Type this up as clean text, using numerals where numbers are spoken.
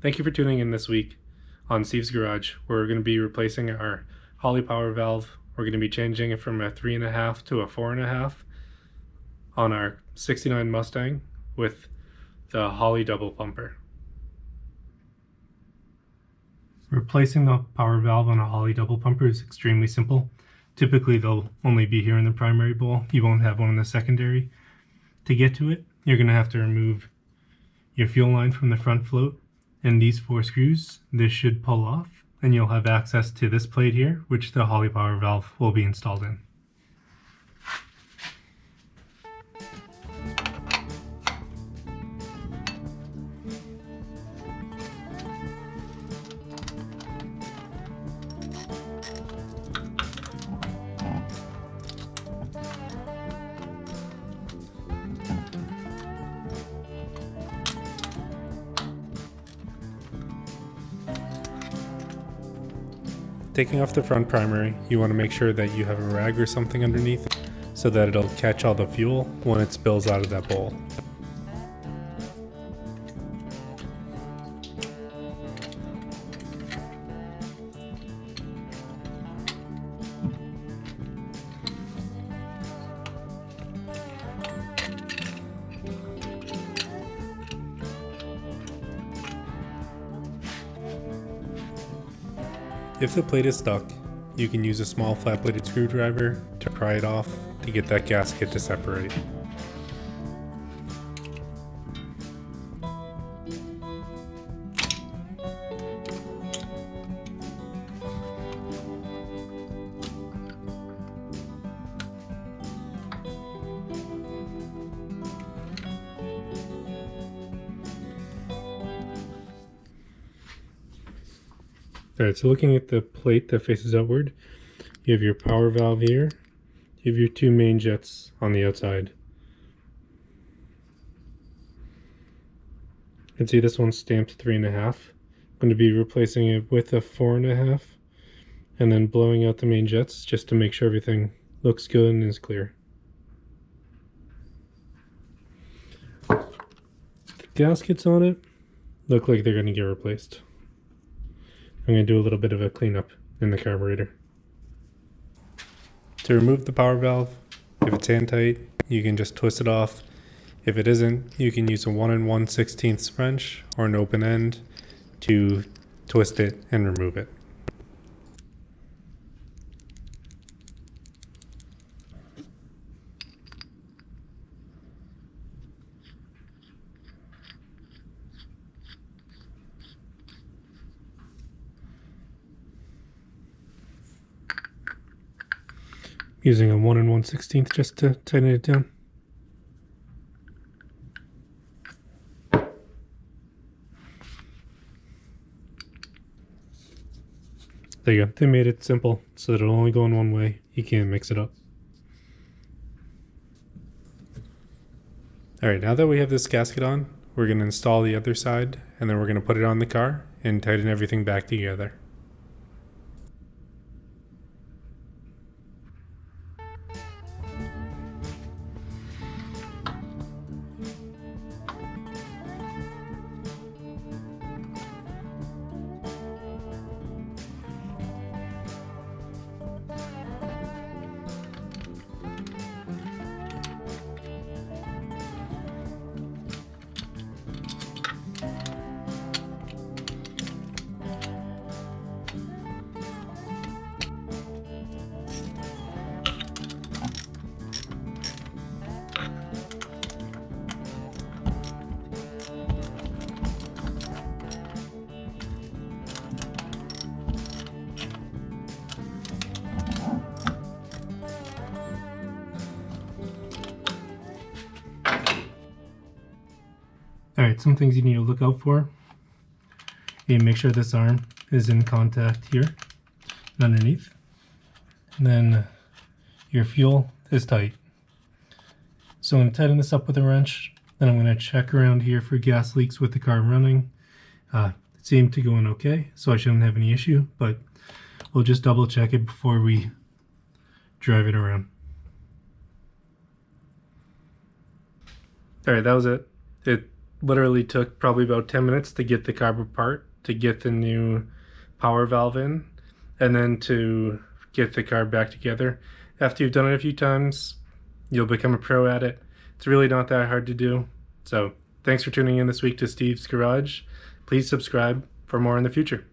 Thank you for tuning in this week on Steve's Garage, where we're going to be replacing our Holley power valve. We're going to be changing it from a 3.5 to a 4.5 on our 69 Mustang with the Holley double pumper. Replacing the power valve on a Holley double pumper is extremely simple. Typically they'll only be here in the primary bowl. You won't have one in the secondary. To get to it, you're going to have to remove your fuel line from the front float, and these 4 screws, this should pull off, and you'll have access to this plate here, which the Holley power valve will be installed in. Taking off the front primary, you want to make sure that you have a rag or something underneath so that it'll catch all the fuel when it spills out of that bowl. If the plate is stuck, you can use a small flat-bladed screwdriver to pry it off to get that gasket to separate. Alright, so looking at the plate that faces outward, you have your power valve here, you have your 2 main jets on the outside. You can see this one's stamped 3.5. I'm going to be replacing it with a 4.5 and then blowing out the main jets just to make sure everything looks good and is clear. The gaskets on it look like they're going to get replaced. I'm going to do a little bit of a cleanup in the carburetor. To remove the power valve, if it's hand tight, you can just twist it off. If it isn't, you can use a 1 1/16 wrench or an open end to twist it and remove it. Using a 1 1/16 just to tighten it down. There you go. They made it simple so that it'll only go in one way. You can't mix it up. Alright, now that we have this gasket on, we're going to install the other side, and then we're going to put it on the car and tighten everything back together. Alright, some things you need to look out for. You need to make sure this arm is in contact here and underneath. And then your fuel is tight. So I'm going to tighten this up with a wrench. Then I'm going to check around here for gas leaks with the car running. It seemed to go in okay, so I shouldn't have any issue, but we'll just double check it before we drive it around. Alright, that was it. It literally took probably about 10 minutes to get the carb apart, to get the new power valve in, and then to get the carb back together. After you've done it a few times, you'll become a pro at it. It's really not that hard to do. So thanks for tuning in this week to Steve's Garage. Please subscribe for more in the future.